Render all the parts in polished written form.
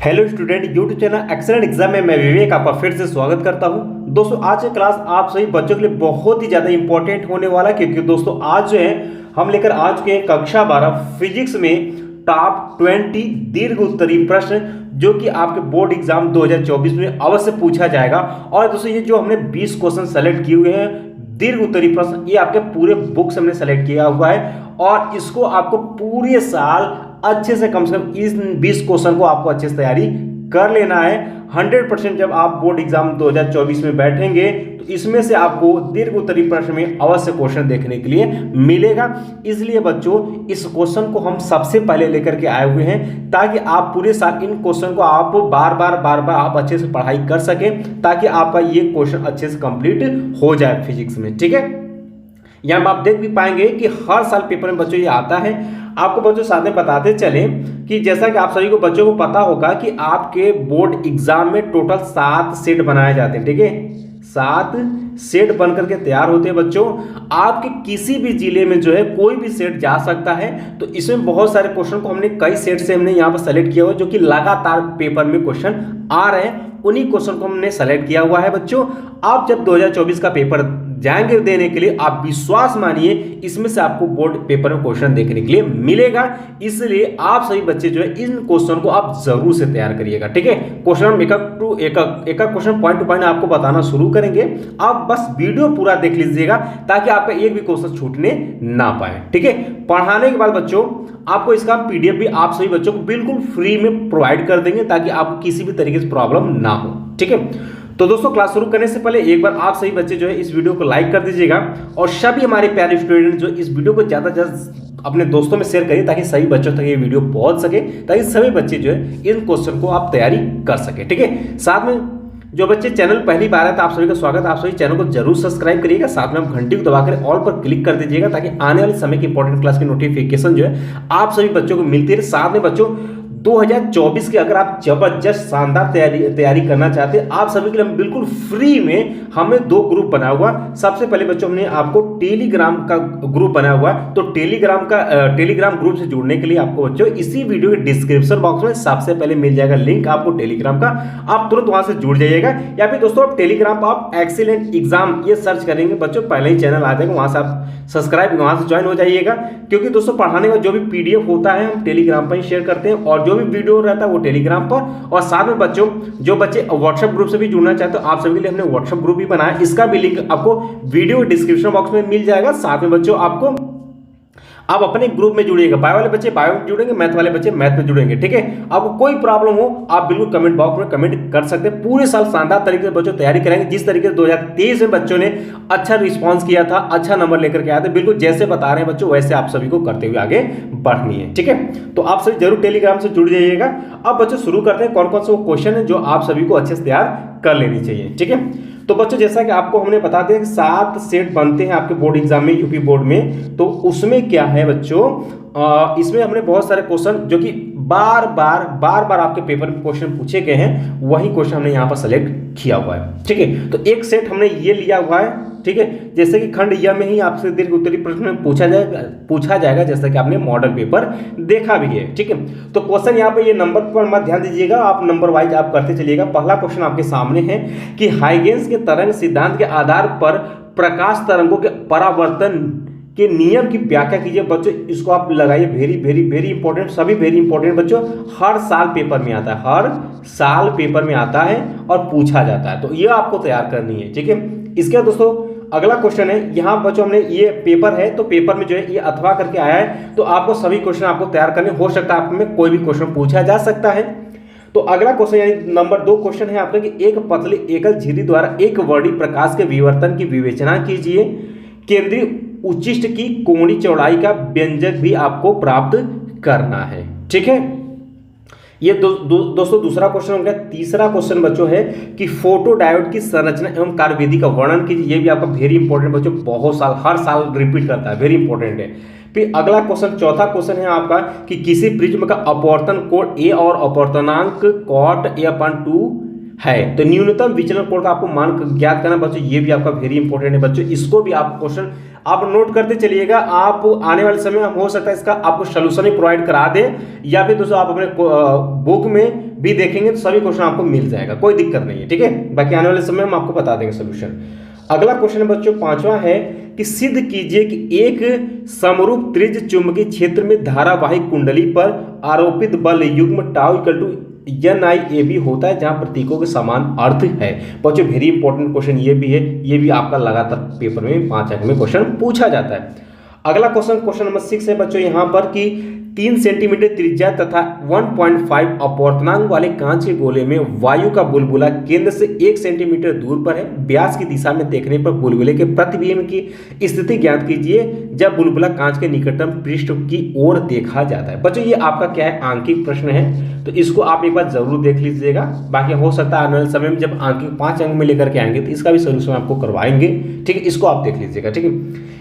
Hello student, YouTube channel excellent exam में मैं विवेक आपका फिर से स्वागत करता हूं। दोस्तों आज की क्लास आप सभी बच्चों के लिए बहुत ही ज़्यादा इंपॉर्टेंट होने वाला है, क्योंकि दोस्तों आज जो है हम लेकर आज के कक्षा 12 फिजिक्स में टॉप 20 दीर्घ उत्तरीय प्रश्न जो कि आपके बोर्ड एग्जाम 2024 में अवश्य पूछा जाएगा। और दोस्तों ये जो हमने 20 क्वेश्चन सेलेक्ट किए हुए हैं दीर्घ उत्तरीय प्रश्न, ये आपके पूरे बुक से हमने सेलेक्ट किया हुआ है और इसको आपको पूरे साल अच्छे से कम इस 20 क्वेश्चन को आपको अच्छे से तैयारी कर लेना है। 100% जब आप बोर्ड एग्जाम 2024 में बैठेंगे तो इसमें से आपको दीर्घ उत्तरीय प्रश्न में अवश्य क्वेश्चन देखने के लिए मिलेगा। इसलिए बच्चों इस क्वेश्चन को हम सबसे पहले लेकर के आए हुए हैं ताकि आप पूरे साल इन क्वेश्चन को आप बार बार आप अच्छे से पढ़ाई कर सकें, ताकि आपका ये क्वेश्चन अच्छे से कंप्लीट हो जाए फिजिक्स में। ठीक है, यहाँ आप देख भी पाएंगे कि हर साल पेपर में बच्चों ये आता है। आपको बच्चों साथ में बताते चले कि जैसा कि आप सभी को बच्चों को पता होगा कि आपके बोर्ड एग्जाम में टोटल 7 सेट बनाए जाते हैं। ठीक है, 7 सेट बन करके तैयार होते हैं बच्चों। आपके किसी भी जिले में जो है कोई भी सेट जा सकता है। तो इसमें बहुत सारे क्वेश्चन को हमने कई सेट से हमने यहाँ पर सेलेक्ट किया हुआ जो कि लगातार पेपर में क्वेश्चन आ रहे हैं, उन्हीं क्वेश्चन को हमने सेलेक्ट किया हुआ है बच्चों। आप जब 2024 का पेपर जाएंगे देने के लिए, आप विश्वास मानिए इसमें से आपको बोर्ड पेपर में क्वेश्चन देखने के लिए मिलेगा। इसलिए आप सभी बच्चे जो है इन क्वेश्चन को आप जरूर से तैयार करिएगा। ठीक है, क्वेश्चन हम एक क्वेश्चन पॉइंट टू पॉइंट आपको बताना शुरू करेंगे। आप बस वीडियो पूरा देख लीजिएगा ताकि आपका एक भी क्वेश्चन छूटने ना पाए। ठीक है, पढ़ाने के बाद बच्चों आपको इसका पीडीएफ भी आप सभी बच्चों को बिल्कुल फ्री में प्रोवाइड कर देंगे ताकि आपको किसी भी तरीके से प्रॉब्लम ना हो। ठीक है, तो दोस्तों क्लास शुरू करने से पहले एक बार आप सभी बच्चे जो है इस वीडियो को लाइक कर दीजिएगा और सभी हमारे प्यारे स्टूडेंट जो इस वीडियो को ज़्यादा से ज़्यादा अपने दोस्तों में शेयर करिए ताकि सभी बच्चों तक ये वीडियो पहुंच सके, ताकि सभी बच्चे जो है इन क्वेश्चन को आप तैयारी कर सके। ठीक है, साथ में जो बच्चे चैनल पहली बार है तो आप सभी का स्वागत है। आप सभी चैनल को जरूर सब्सक्राइब करिएगा, साथ में आप घंटी को दबाकर ऑल पर क्लिक कर दीजिएगा ताकि आने वाले समय की इंपॉर्टेंट क्लास की नोटिफिकेशन जो है आप सभी बच्चों को मिलती रहे। साथ में बच्चों 2024 की अगर आप जबरदस्त शानदार तैयारी करना चाहते हैं, आप सभी के लिए बिल्कुल फ्री में हमें 2 ग्रुप बना हुआ। सबसे पहले बच्चों हमने आपको टेलीग्राम का ग्रुप बनाया हुआ है, तो टेलीग्राम ग्रुप से जुड़ने के लिए आपको बच्चों इसी वीडियो के डिस्क्रिप्शन बॉक्स में सबसे पहले मिल जाएगा लिंक आपको टेलीग्राम का, आप तुरंत वहां से जुड़ जाइएगा। या फिर दोस्तों आप टेलीग्राम पर आप एक्सीलेंट एग्जाम ये सर्च करेंगे बच्चों, पहले ही चैनल आ जाएगा, वहां से आप सब्सक्राइब वहां से ज्वाइन हो जाइएगा। क्योंकि दोस्तों पढ़ाने का जो भी पीडीएफ होता है हम टेलीग्राम पर ही शेयर करते हैं और जो भी वीडियो रहता है वो टेलीग्राम पर। और साथ में बच्चों जो बच्चे व्हाट्सएप ग्रुप से भी जुड़ना चाहते हो, आप सभी के लिए हमने व्हाट्सएप ग्रुप भी बनाया, इसका भी लिंक आपको वीडियो डिस्क्रिप्शन बॉक्स में मिल जाएगा। साथ में बच्चों आपको आप अपने ग्रुप में जुड़िएगा, बायो वाले बच्चे बायो में जुड़ेंगे, मैथ वाले बच्चे मैथ में जुड़ेंगे। ठीक है, आपको कोई प्रॉब्लम हो आप बिल्कुल कमेंट बॉक्स में कमेंट कर सकते हैं। पूरे साल शानदार तरीके से बच्चों तैयारी करेंगे, जिस तरीके से 2023 में बच्चों ने अच्छा रिस्पांस किया था, अच्छा नंबर लेकर के आए थे, बिल्कुल जैसे बता रहे हैं बच्चों वैसे आप सभी को करते हुए आगे बढ़नी है। ठीक है, तो आप सभी जरूर टेलीग्राम से जुड़ जाइएगा। अब बच्चों शुरू करते हैं कौन कौन से वो क्वेश्चन है जो आप सभी को अच्छे से तैयार कर लेनी चाहिए। ठीक है, तो बच्चों जैसा कि आपको हमने बता दिया कि 7 सेट बनते हैं आपके बोर्ड एग्जाम में, यूपी बोर्ड में। तो उसमें क्या है बच्चों, इसमें हमने बहुत सारे क्वेश्चन जो कि बार बार आपके पेपर में क्वेश्चन पूछे गए हैं, वही क्वेश्चन हमने यहाँ पर सेलेक्ट किया हुआ है। ठीक है, तो एक सेट हमने ये लिया हुआ है। ठीक है, जैसे कि खंड यह में ही आपसे दीर्घ उत्तरीय प्रश्न में पूछा जाएगा जैसा कि आपने मॉडल पेपर देखा भी है। ठीक है, तो क्वेश्चन यहाँ पे ये नंबर पर मत ध्यान दीजिएगा, आप नंबर वाइज आप करते चलिएगा। पहला क्वेश्चन आपके सामने है कि हाइगेंस के तरंग सिद्धांत के आधार पर प्रकाश तरंगों के परावर्तन के नियम की व्याख्या कीजिए। बच्चों इसको आप लगाइए, वेरी इंपॉर्टेंट, सभी वेरी इंपॉर्टेंट बच्चों, हर साल पेपर में आता है, हर साल पेपर में आता है और पूछा जाता है, तो ये आपको तैयार करनी है। ठीक है, इसके दोस्तों अगला क्वेश्चन है, यहाँ बच्चों हमने ये पेपर है तो पेपर में जो है ये अथवा करके आया है, तो आपको सभी क्वेश्चन आपको तैयार करने, हो सकता है आप में कोई भी क्वेश्चन पूछा जा सकता है। तो अगला क्वेश्चन यानी नंबर 2 क्वेश्चन है आपका कि एक पतली एकल झिल्ली द्वारा एक वर्णी प्रकाश के विवर्तन की विवेचना कीजिए। केंद्रीय उच्चिष्ट की कोणीय चौड़ाई का व्यंजक भी आपको प्राप्त करना है। ठीक है, ये दोस्तों दूसरा क्वेश्चन हो गया। तीसरा क्वेश्चन बच्चों है कि फोटो डायोड की संरचना एवं कार्यविधि का वर्णन कीजिए। ये भी आपका वेरी इंपॉर्टेंट बच्चों, बहुत साल हर साल रिपीट करता है, वेरी इंपॉर्टेंट है। फिर अगला क्वेश्चन, चौथा क्वेश्चन है आपका कि किसी प्रिज्म का अपवर्तन कोण ए और अपवर्तनांक कॉट A/2 है, तो न्यूनतम विचलन कोण का आपको मान ज्ञात करना बच्चों, ये भी आपका वेरी इंपॉर्टेंट है बच्चों। इसको भी आप क्वेश्चन आप नोट करते चलिएगा, आप आने वाले समय में हो सकता है इसका आपको सोल्यूशन ही प्रोवाइड करा दे, या फिर दोस्तों आप अपने बुक में भी देखेंगे तो सभी क्वेश्चन आपको मिल जाएगा, कोई दिक्कत नहीं है, ठीक है। बाकी आने वाले समय हम आपको बता देंगे सोल्यूशन। अगला क्वेश्चन बच्चों 5वां है कि सिद्ध कीजिए कि एक समरूप त्रिज्य चुंबकीय क्षेत्र में धारावाहिक कुंडली पर आरोपित बल युग्म टाउ इक्वल टू NIAB होता है जहां प्रतीकों के समान अर्थ है। बच्चों वेरी इंपॉर्टेंट क्वेश्चन ये भी है, ये भी आपका लगातार पेपर में 5 अंक में क्वेश्चन पूछा जाता है। अगला क्वेश्चन नंबर 6 है बच्चों यहाँ पर कि 3 सेंटीमीटर त्रिज्या तथा 1.5 अपवर्तनांक वाले कांच के गोले में वायु का बुलबुला केंद्र से 1 सेंटीमीटर दूर पर है। व्यास की दिशा में देखने पर बुलबुले के प्रतिबिंब की स्थिति ज्ञात कीजिए जब बुलबुला कांच के निकटतम पृष्ठ की ओर देखा जाता है। बच्चों ये आपका क्या है, आंकिक प्रश्न है, तो इसको आप एक बार जरूर देख लीजिएगा। बाकी हो सकता है आने वाले समय में जब आंकिक 5 अंक में लेकर के आएंगे तो इसका भी सोल्यूशन आपको करवाएंगे, ठीक है। इसको आप देख लीजिएगा, ठीक है।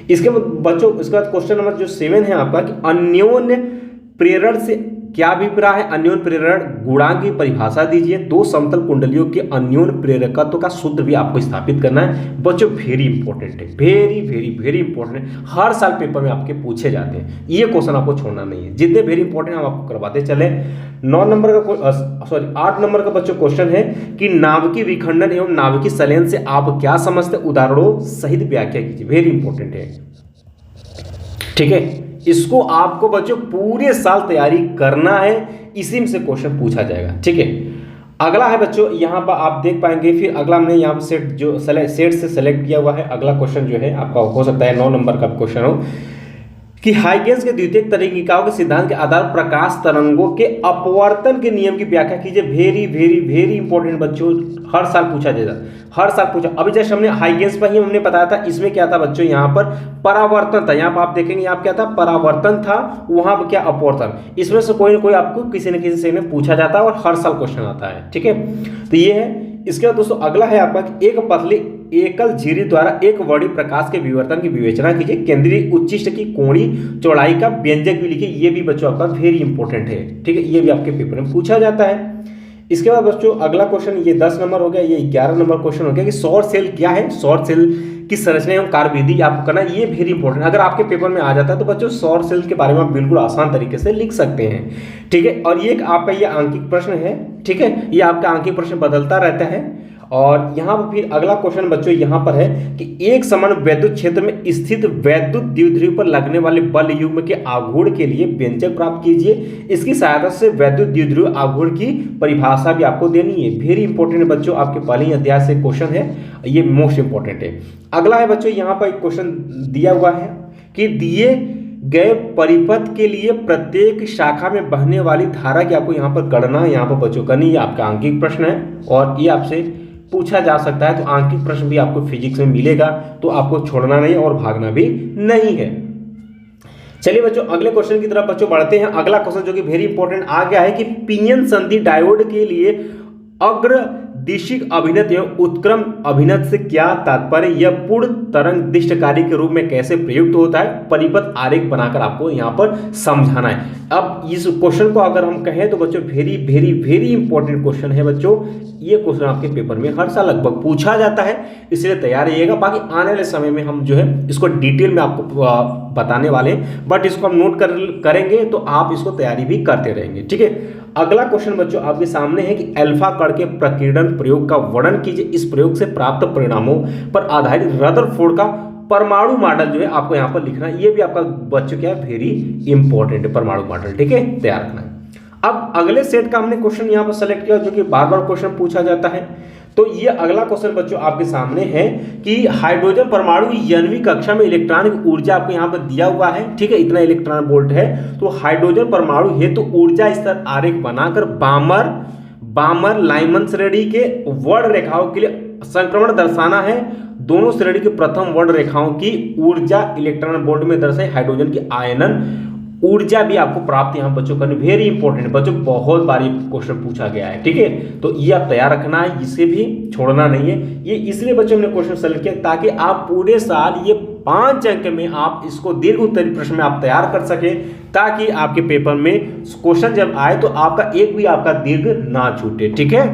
इसके बाद बच्चों इसके बाद क्वेश्चन नंबर जो 7 है आपका कि अन्योन्य प्रेरण से क्या अभिप्राय है। अन्योन्य प्रेरण गुणांक की परिभाषा दीजिए। 2 समतल कुंडलियों के अन्योन्य प्रेरकत्व का सूत्र भी आपको स्थापित करना है। बच्चों वेरी इंपॉर्टेंट है, वेरी वेरी वेरी इंपॉर्टेंट है, हर साल पेपर में आपके पूछे जाते हैं, ये क्वेश्चन आपको छोड़ना नहीं है। जितने वेरी इंपॉर्टेंट हम आपको करवाते चले। 8 नंबर का बच्चों क्वेश्चन है कि नाभिकीय विखंडन एवं नाभिकीय संलयन से आप क्या समझते हैं, उदाहरणों सहित व्याख्या कीजिए। वेरी इंपॉर्टेंट है, ठीक है। इसको आपको बच्चों पूरे साल तैयारी करना है, इसी में से क्वेश्चन पूछा जाएगा, ठीक है। अगला है बच्चों यहाँ पर आप देख पाएंगे, फिर अगला हमने यहाँ पर सेट से सेलेक्ट किया हुआ है। अगला क्वेश्चन जो है आपका हो सकता है 9 नंबर का क्वेश्चन हो कि हाइगेंस के द्वितीयक तरंगिकाओं के सिद्धांत के आधार प्रकाश तरंगों के अपवर्तन के नियम की व्याख्या कीजिए। वेरी वेरी वेरी इंपॉर्टेंट बच्चों, हर साल पूछा जाएगा, हर साल पूछा। अभी जैसे हमने हाइगेंस पर ही हमने बताया था, इसमें क्या था बच्चों, यहाँ पर परावर्तन था। यहाँ पर आप देखेंगे यहाँ क्या था, परावर्तन था, वहां पर क्या अपवर्तन। इसमें से कोई ना कोई आपको किसी न किसी से में पूछा जाता है और हर साल क्वेश्चन आता है, ठीक है। तो ये है। इसके बाद दोस्तों अगला है आपका एक पतली एकल झिरी द्वारा एक वर्णी प्रकाश के विवर्तन की विवेचना कीजिए। केंद्रीय उच्चिष्ट की कोणीय चौड़ाई का व्यंजक भी लिखिए। ये भी बच्चों आपका वेरी इंपॉर्टेंट है, ठीक है, ये भी आपके पेपर में पूछा जाता है। इसके बाद बच्चों अगला क्वेश्चन ये 10 नंबर हो गया, ये 11 नंबर क्वेश्चन हो गया कि सौर सेल क्या है। सौर सेल की संरचना एवं कार्यविधि आपको करना, ये वेरी इंपॉर्टेंट। अगर आपके पेपर में आ जाता है तो बच्चों सौर सेल के बारे में आप बिल्कुल आसान तरीके से लिख सकते हैं, ठीक है। और ये आपका ये आंकिक प्रश्न है, ठीक है, ये आपका आंकिक प्रश्न बदलता रहता है। और यहाँ पर फिर अगला क्वेश्चन बच्चों यहाँ पर है कि एक समान वैद्युत क्षेत्र में स्थित वैद्युत द्विध्रुव पर लगने वाले बल युग्म के आघूर्ण के लिए व्यंजक प्राप्त कीजिए। इसकी सहायता से वैद्युत द्विध्रुव आघूर्ण की परिभाषा भी आपको देनी है। वेरी इंपॉर्टेंट है बच्चों, आपके पहले ही अध्याय से क्वेश्चन है, ये मोस्ट इंपॉर्टेंट है। अगला है बच्चों यहाँ पर एक क्वेश्चन दिया हुआ है कि दिए गए परिपथ के लिए प्रत्येक शाखा में बहने वाली धारा की आपको यहाँ पर गणना यहाँ पर बच्चों करनी, ये आपका आंकिक प्रश्न है और ये आपसे पूछा जा सकता है। तो आंकिक प्रश्न भी आपको फिजिक्स में मिलेगा, तो आपको छोड़ना नहीं और भागना भी नहीं है। चलिए बच्चों अगले क्वेश्चन की तरफ बच्चों बढ़ते हैं। अगला क्वेश्चन जो कि वेरी इंपॉर्टेंट आ गया है कि पीएन संधि डायोड के लिए अग्र दिशिक अभिनत एवं उत्क्रम अभिनत से क्या तात्पर्य, यह पूर्ण तरंग दिष्टकारी के रूप में कैसे प्रयुक्त होता है, परिपथ आरेख बनाकर आपको यहाँ पर समझाना है। अब इस क्वेश्चन को अगर हम कहें तो बच्चों very very very important question है बच्चों। ये क्वेश्चन आपके पेपर में हर साल लगभग पूछा जाता है, इसलिए तैयार रहिएगा। बाकी आने वाले समय में हम जो है इसको डिटेल में आपको बताने वाले हैं, बट इसको हम नोट करेंगे तो आप इसको तैयारी भी करते रहेंगे, ठीक है। अगला क्वेश्चन बच्चों आपके सामने है कि अल्फा कण के प्रकीर्णन प्रयोग का वर्णन कीजिए। इस प्रयोग से प्राप्त परिणामों पर आधारित रदरफोर्ड का परमाणु मॉडल जो है आपको यहाँ पर लिखना है। ये भी आपका बच्चों क्या है, वेरी इंपॉर्टेंट है परमाणु मॉडल, ठीक है, तैयार रखना है। अब अगले सेट का हमने क्वेश्चन यहाँ पर सेलेक्ट किया जो कि बार बार क्वेश्चन पूछा जाता है। तो ये अगला क्वेश्चन बच्चों आपके सामने है कि हाइड्रोजन परमाणु यानवी कक्षा में इलेक्ट्रॉन की ऊर्जा आपको यहाँ पर दिया हुआ है, ठीक है, इतना इलेक्ट्रॉन वोल्ट है। तो हाइड्रोजन परमाणु हेतु तो ऊर्जा स्तर आरेख बनाकर बामर लाइमन श्रेणी के वर्ण रेखाओं के लिए संक्रमण दर्शाना है। दोनों श्रेणी की प्रथम वर्ण रेखाओं की ऊर्जा इलेक्ट्रॉन वोल्ट में दर्शाई। हाइड्रोजन की आयनन ऊर्जा भी आपको प्राप्त यहाँ बच्चों करनी, वेरी इंपॉर्टेंट बच्चों, बहुत बार ये क्वेश्चन पूछा गया है, ठीक है। तो ये आप तैयार रखना है, इसे भी छोड़ना नहीं है। ये इसलिए बच्चों हमने क्वेश्चन सेलेक्ट किया ताकि आप पूरे साल ये 5 अंक में आप इसको दीर्घ उत्तरीय प्रश्न में आप तैयार कर सके, ताकि आपके पेपर में क्वेश्चन जब आए तो आपका एक भी आपका दीर्घ ना छूटे, ठीक है।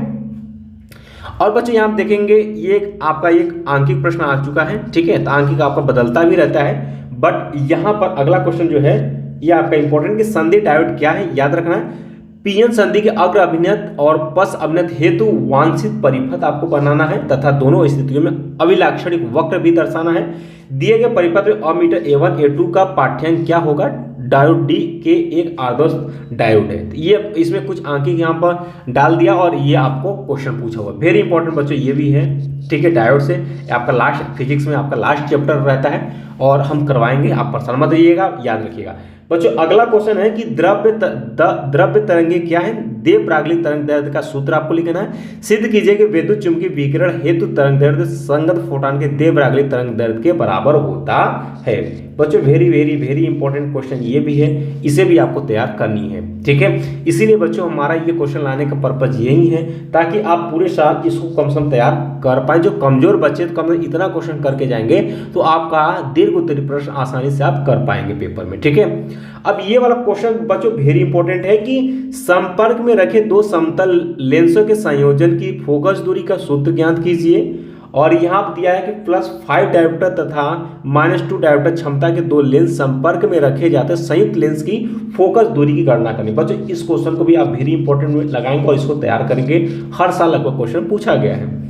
और बच्चों यहाँ आप देखेंगे ये आपका एक आंकिक प्रश्न आ चुका है, ठीक है। तो आंकिक आपका बदलता भी रहता है, बट यहाँ पर अगला क्वेश्चन जो है ये आपका इंपॉर्टेंट कि संधि डायोड क्या है, याद रखना है। पीएन संधि के अग्र अभिनत और पश्च अभिनत हेतु वांछित परिपथ आपको बनाना है तथा दोनों स्थितियों में अभिलाक्षणिक वक्र भी दर्शाना है। दिए गए परिपथ में अमीटर A1 A2 का पाठ्यांक क्या होगा? डायोड डी के एक आदर्श डायोड है। तो ये इसमें कुछ आंकिक यहाँ पर डाल दिया और ये आपको क्वेश्चन पूछा हुआ। वेरी इंपॉर्टेंट बच्चों ये भी है, ठीक है। डायोड से आपका लास्ट फिजिक्स में आपका लास्ट चैप्टर रहता है और हम करवाएंगे, आप परेशान मत रहिएगा, याद रखिएगा। बच्चों अगला क्वेश्चन है कि द्रव्य तरंगे क्या है? देव प्रागलिक तरंग दैर्ध्य का सूत्र आपको लिखना है। सिद्ध कीजिए कि विद्युत चुंबकीय विकिरण हेतु तरंग दैर्ध्य संगत फोटॉन के देव प्रागलिक तरंग दैर्ध्य के बराबर होता है। बच्चों very very very important question ये भी है, इसे भी आपको तैयार करनी है, ठीक है। इसीलिए बच्चों हमारा ये क्वेश्चन लाने का पर्पज यही है ताकि आप पूरे साल इसको कम से कम तैयार कर पाए। जो कमजोर बच्चे तो कम इतना क्वेश्चन करके जाएंगे तो आपका दीर्घ उत्तरीय प्रश्न आसानी से आप कर पाएंगे पेपर में, ठीक है। अब ये वाला क्वेश्चन बच्चों वेरी इंपॉर्टेंट है कि संपर्क में रखे दो समतल लेंसों के संयोजन की फोकस दूरी का सूत्र ज्ञात कीजिए। और यहाँ दिया है कि +5 डायोप्टर तथा -2 डायोप्टर क्षमता के दो लेंस संपर्क में रखे जाते संयुक्त लेंस की फोकस दूरी की गणना करनी। बच्चों इस क्वेश्चन को भी आप वेरी इंपॉर्टेंट में लगाएंगे और इसको तैयार करेंगे, हर साल लगभग क्वेश्चन पूछा गया है।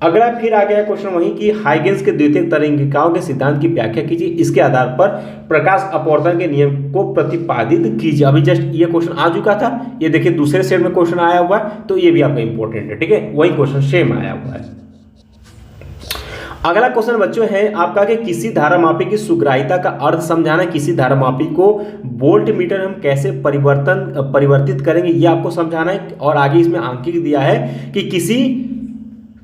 अगला फिर आ गया क्वेश्चन वही कि हाइगेंस के द्वितीयक तरंगिकाओं के सिद्धांत की व्याख्या कीजिए। इसके आधार पर प्रकाश अपवर्तन के नियम को प्रतिपादित कीजिए। अभी जस्ट ये क्वेश्चन आ चुका था, ये देखिए दूसरे सेट में क्वेश्चन आया हुआ है, तो ये भी आपका इंपॉर्टेंट है, ठीक है। वही क्वेश्चन सेम आया हुआ है। अगला क्वेश्चन बच्चों है आपका कि किसी धारामापी की सुग्राहिता का अर्थ समझाना है। किसी धारामापी को वोल्ट मीटर हम कैसे परिवर्तित करेंगे ये आपको समझाना है। और आगे इसमें आंकिक दिया है कि किसी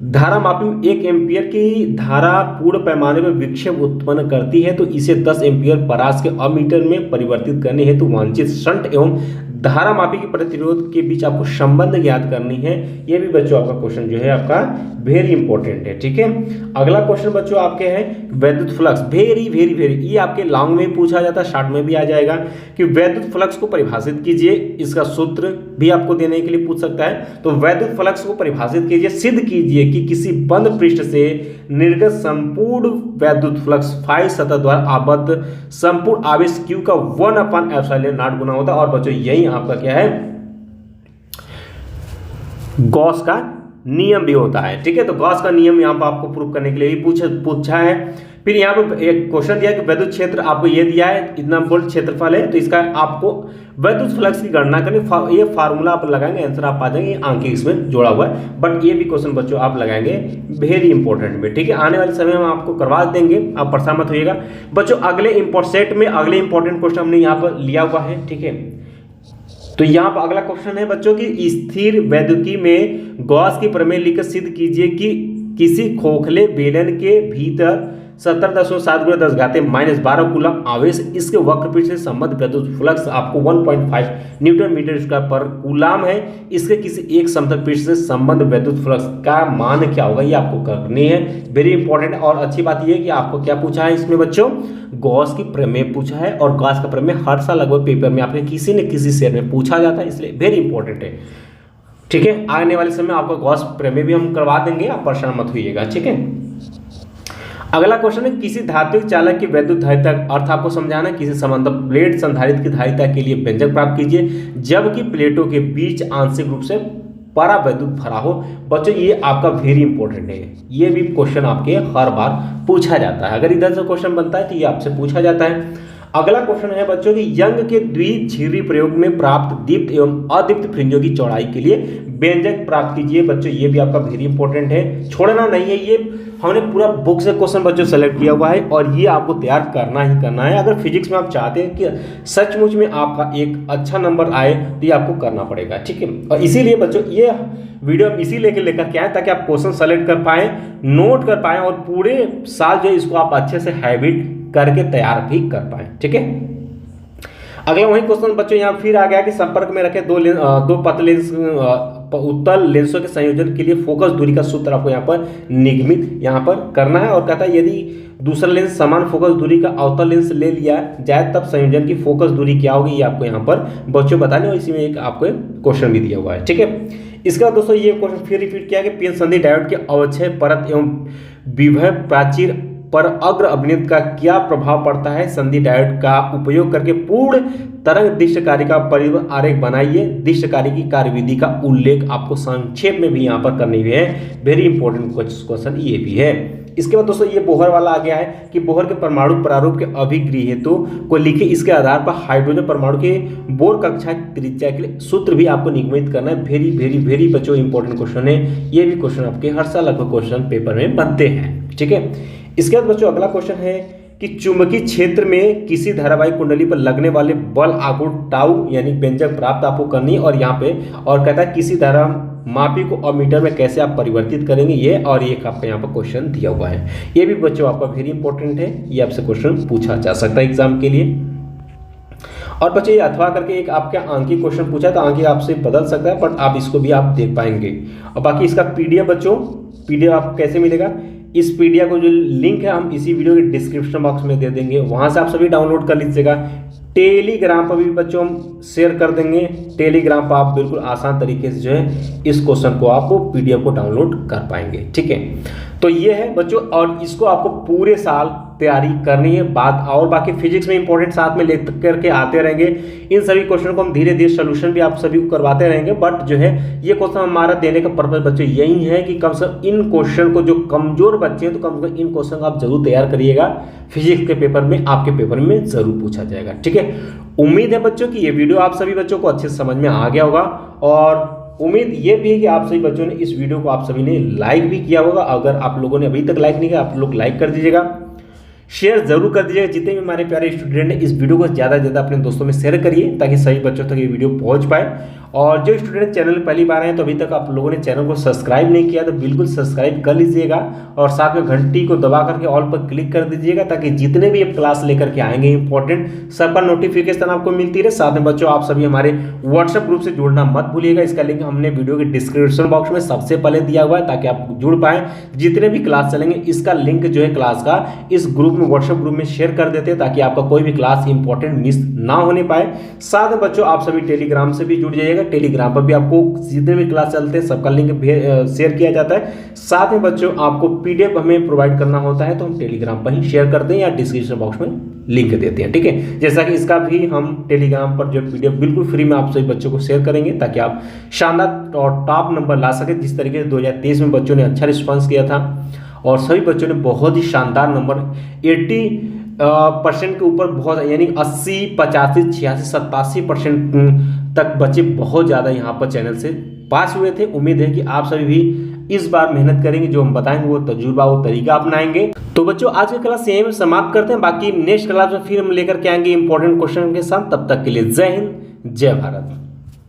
धारामापी में 1 एम्पियर की धारा पूर्ण पैमाने में विक्षेप उत्पन्न करती है तो इसे 10 एम्पियर परास के अमीटर में परिवर्तित करने हेतु वांछित शंट एवं धारामापी के प्रतिरोध के बीच आपको संबंध ज्ञात करनी है। ये भी बच्चों आपका क्वेश्चन जो है आपका वेरी इंपॉर्टेंट है, ठीक है। अगला क्वेश्चन बच्चों आपके हैं वैद्युत फ्लक्स। वेरी वेरी वेरी ये आपके लॉन्ग में पूछा जाता है, शॉर्ट में भी आ जाएगा कि वैद्युत फ्लक्स को परिभाषित कीजिए। इसका सूत्र भी आपको देने के लिए पूछ सकता है। तो वैद्युत फ्लक्स को परिभाषित कीजिए, सिद्ध कीजिए कि किसी बंद पृष्ठ से निर्गत संपूर्ण वैद्युत फ्लक्स फाई सतह द्वारा आबद्ध संपूर्ण आवेश Q का 1/ε0 गुना होता है। और बच्चों यही आपका क्या है, गॉस का नियम भी होता है, ठीक है। तो गॉस का नियम यहाँ पर आपको प्रूव करने के लिए भी पूछा है। फिर यहाँ पे एक क्वेश्चन दिया कि वैद्युत क्षेत्र आपको ये दिया है, इतना वोल्ट क्षेत्रफल है, तो इसका आपको वैद्युत फ्लक्स की गणना करनी। ये फार्मूला आप लगाएंगे, आंसर आप पा जाएंगे, आंकिक इसमें जोड़ा हुआ है। बट ये भी क्वेश्चन बच्चों आप लगाएंगे वेरी इंपॉर्टेंट में, ठीक है। आने वाले समय में आपको करवा देंगे, आप परेशान मत होइएगा बच्चों। अगले सेट में अगले इंपॉर्टेंट क्वेश्चन हमने यहाँ पर लिया हुआ है, ठीक है। तो यहाँ पर अगला क्वेश्चन है बच्चों की स्थिर वैद्युति में गॉस की प्रमेय लिखकर सिद्ध कीजिए कि किसी खोखले बेलन के भीतर 17.7 × 10⁻12 कूलम आवेश इसके वक्रपीठ से संबद्ध वैद्युत फ्लक्स आपको 1.5 न्यूटन मीटर स्क्वायर पर कूलम है। इसके किसी एक समतल पृष्ठ से संबद्ध वैद्युत फ्लक्स का मान क्या होगा ये आपको करनी है। Very important. और अच्छी बात यह है कि आपको क्या पूछा है इसमें बच्चों, गॉस की प्रमेय पूछा है। और गॉस का प्रमेय हर साल लगभग पेपर में आपने किसी न किसी शेयर में पूछा जाता है, इसलिए वेरी इंपॉर्टेंट है, ठीक है। आने वाले समय आपको गॉस प्रमेय भी हम करवा देंगे, आप परेशान मत होइएगा, ठीक है। अगला क्वेश्चन है किसी धात्विक चालक की वैद्युत धारिता अर्थ आपको समझाना है। किसी समांतर प्लेट संधारित्र की धारिता के लिए व्यंजक प्राप्त कीजिए जबकि प्लेटों के बीच आंशिक रूप से परावैद्युत भरा हो। बच्चों ये आपका वेरी इंपॉर्टेंट है, ये भी क्वेश्चन आपके हर बार पूछा जाता है। अगर इधर से क्वेश्चन बनता है तो ये आपसे पूछा जाता है। अगला क्वेश्चन है बच्चों की यंग के द्विझिरी प्रयोग में प्राप्त दीप्त एवं अदीप्त फ्रिंजों की चौड़ाई के लिए व्यंजक प्राप्त कीजिए। बच्चों ये भी आपका वेरी इंपॉर्टेंट है, छोड़ना नहीं है। ये हमने पूरा बुक से क्वेश्चन बच्चों सेलेक्ट किया हुआ है और ये आपको तैयार करना ही करना है। अगर फिजिक्स में आप चाहते हैं कि सचमुच में आपका एक अच्छा नंबर आए तो ये आपको करना पड़ेगा, ठीक है। और इसीलिए बच्चों ये वीडियो हम इसीलिए लेकर के आए ताकि आप क्वेश्चन सेलेक्ट कर पाएँ, नोट कर पाएँ और पूरे साल जो है इसको आप अच्छे से हैबिट करके तैयार भी कर पाए, ठीक है। अगला वही क्वेश्चन बच्चों यहाँ फिर आ गया कि संपर्क में रखे दो पतले उत्तल लेंसों के संयोजन के लिए फोकस दूरी का सूत्र आपको यहाँ पर निगमित यहाँ पर करना है। और कहता है यदि दूसरा लेंस समान फोकस दूरी का अवतल लेंस ले लिया जाए तब संयोजन की फोकस दूरी क्या होगी ये आपको यहाँ पर बच्चों बताने। और इसी में एक आपको क्वेश्चन भी दिया हुआ है, ठीक है। इसका बाद दोस्तों ये क्वेश्चन फिर रिपीट किया कि पीएन संधि डायोड के अवक्षय परत एवं विभव प्राचीर पर अग्र अभिनीत का क्या प्रभाव पड़ता है। संधि डायोड का उपयोग करके पूर्ण तरंग दृश्यकारी का परिवर्तन आरेख बनाइए। दृश्यकारी की कार्यविधि का उल्लेख आपको संक्षेप में भी यहाँ पर करनी हुई है। वेरी इंपॉर्टेंट क्वेश्चन ये भी है। इसके बाद दोस्तों ये बोहर वाला आ गया है कि बोहर के परमाणु प्रारूप के अभिक्रिय हेतु को लिखे। इसके आधार पर हाइड्रोजन परमाणु के बोर कक्षा त्रिज्या के लिए सूत्र भी आपको निगमित करना है। वेरी वेरी वेरी बच्चों इंपॉर्टेंट क्वेश्चन है। ये भी क्वेश्चन आपके हर साल लगभग क्वेश्चन पेपर में बनते हैं। ठीक है, इसके बाद बच्चों अगला क्वेश्चन है कि चुंबकीय क्षेत्र में किसी धारावाहिक कुंडली पर लगने वाले बल आघूर्ण टाउ यानी व्यंजक प्राप्त आपको करनी है। और यहाँ पे और कहता है किसी धारा मापी को अमीटर में कैसे आप परिवर्तित करेंगे ये, और एक आपका यहाँ पर क्वेश्चन दिया हुआ है। ये भी बच्चों आपका वेरी इंपॉर्टेंट है, ये आपसे क्वेश्चन पूछा जा सकता है एग्जाम के लिए। और बच्चे ये अथवा करके एक आपके आंकी क्वेश्चन पूछा तो आंकी आपसे बदल सकता है, बट आप इसको भी आप देख पाएंगे। और बाकी इसका पीडीएफ बच्चों, पीडीएफ आपको कैसे मिलेगा, इस पीडीएफ को जो लिंक है हम इसी वीडियो के डिस्क्रिप्शन बॉक्स में दे देंगे, वहां से आप सभी डाउनलोड कर लीजिएगा। टेलीग्राम पर भी बच्चों हम शेयर कर देंगे। टेलीग्राम पर आप बिल्कुल आसान तरीके से जो है इस क्वेश्चन को आप पीडीएफ को डाउनलोड कर पाएंगे। ठीक है, तो ये है बच्चों, और इसको आपको पूरे साल तैयारी करनी है। बात और बाकी फिजिक्स में इंपॉर्टेंट साथ में लेकर करके आते रहेंगे। इन सभी क्वेश्चन को हम धीरे धीरे सोल्यूशन भी आप सभी को करवाते रहेंगे। बट जो है ये क्वेश्चन हमारा देने का पर्पज बच्चों यही है कि कम से कम इन क्वेश्चन को, जो कमजोर बच्चे हैं तो कम से कम इन क्वेश्चन को आप जरूर तैयार करिएगा। फिजिक्स के पेपर में, आपके पेपर में जरूर पूछा जाएगा। ठीक है, उम्मीद है बच्चों की ये वीडियो आप सभी बच्चों को अच्छे से समझ में आ गया होगा। और उम्मीद ये भी है कि आप सभी बच्चों ने इस वीडियो को आप सभी ने लाइक भी किया होगा। अगर आप लोगों ने अभी तक लाइक नहीं किया, आप लोग लाइक कर दीजिएगा, शेयर जरूर कर दीजिएगा। जितने भी हमारे प्यारे स्टूडेंट हैं इस वीडियो को ज़्यादा से ज़्यादा अपने दोस्तों में शेयर करिए ताकि सभी बच्चों तक ये वीडियो पहुंच पाए। और जो स्टूडेंट चैनल में पहली बार आए तो अभी तक आप लोगों ने चैनल को सब्सक्राइब नहीं किया तो बिल्कुल सब्सक्राइब कर लीजिएगा और साथ में घंटी को दबा करके ऑल पर क्लिक कर दीजिएगा ताकि जितने भी क्लास लेकर के आएंगे इंपॉर्टेंट सबका नोटिफिकेशन आपको मिलती रहे। साथ में बच्चों आप सभी हमारे व्हाट्सएप ग्रुप से जुड़ना मत भूलिएगा। इसका लिंक हमने वीडियो के डिस्क्रिप्शन बॉक्स में सबसे पहले दिया हुआ है ताकि आप जुड़ पाएं। जितने भी क्लास चलेंगे इसका लिंक जो है क्लास का इस ग्रुप में, व्हाट्सएप ग्रुप में शेयर कर देते हैं ताकि आपका कोई भी क्लास इंपॉर्टेंट मिस ना होने पाए। साथ में बच्चों आप सभी टेलीग्राम से भी जुड़ जाइएगा। टेलीग्राम पर भी आपको जितने भी क्लास चलते हैं सबका लिंक शेयर किया जाता है। साथ में बच्चों आपको पीडीएफ हमें प्रोवाइड करना होता है तो हम टेलीग्राम पर ही शेयर करते हैं या डिस्क्रिप्शन बॉक्स में लिंक देते हैं। ठीक है, जैसा कि इसका भी हम टेलीग्राम पर जो पीडीएफ बिल्कुल फ्री में आप सभी बच्चों को शेयर करेंगे ताकि आप शानदार और टॉप नंबर ला सके। जिस तरीके से 2023 में बच्चों ने अच्छा रिस्पॉन्स किया था और सभी बच्चों ने बहुत ही शानदार नंबर 80% के ऊपर, बहुत यानी 80, 85, 86, 87% तक बच्चे बहुत ज़्यादा यहाँ पर चैनल से पास हुए थे। उम्मीद है कि आप सभी भी इस बार मेहनत करेंगे, जो हम बताएंगे वो तजुर्बा, वो तरीका अपनाएंगे। तो बच्चों आज की क्लास यहीं में समाप्त करते हैं। बाकी नेक्स्ट क्लास में फिर हम लेकर के आएंगे इंपॉर्टेंट क्वेश्चन के साथ। तब तक के लिए जय हिंद, जय भारत।